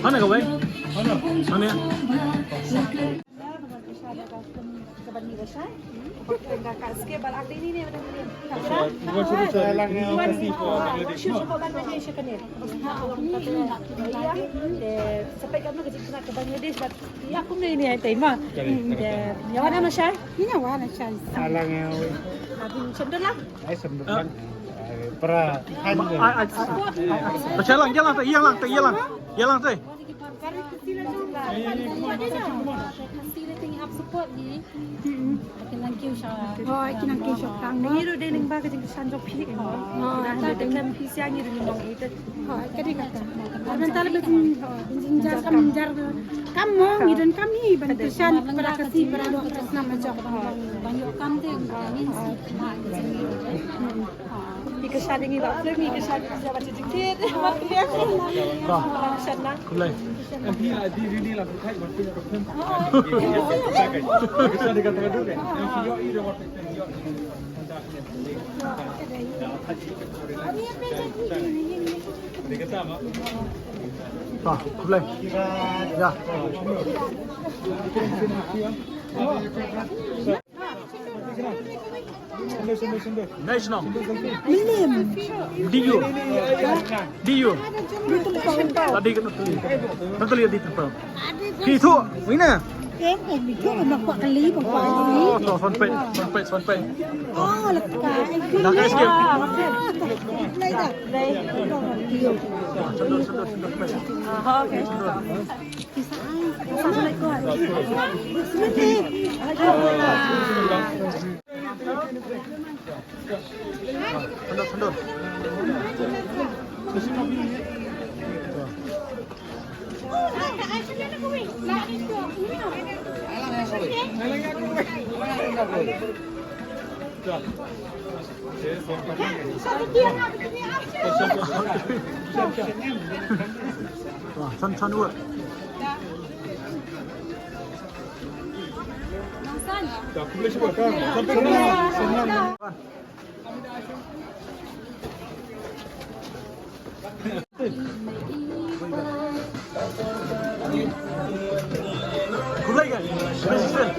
Mana kau baik? Mana? Jalan tu. support ni. Akan kiu sha. Oh, kinang kiu sha tang. Ni ro de ling ba ka jing san jo phi ko. Ta de kan phi sia ni ro ni mong ite. Ha, kadi kata. Aban tala bin jar kam jar kam mo ni dan kami ban tusan para kasi para lo atas nama jok. Banyak kam de ni si ma ni. Ika siya dingi ba? Flirting ika siya dingi ba? Titikit. Matliya ko. Siya na. Kulay.พี่ดีดีหลังสุดท้ายมันเป็นกับเพื่อนใช่กันก็ใช่กันกันด้วยเนี่ยพี่ย่อยเรื่องว่าเป็นย่อยมันจะเนี่ยเด็กก็ตามอ่ะ Kulay. Ya. National. DU. DU. Tadi kan tadi di tempat. Itu, mana? Em bị thuốc mà quạ cái lý bằng quạ lý. Oh, son pe. Oh, là cái. Nak es krim. Đây da. Đây. Sendok. Okay. Sao lại gọi? Sendok. San dua. Tak boleh sebut kan? Senang. Kulay kan? President.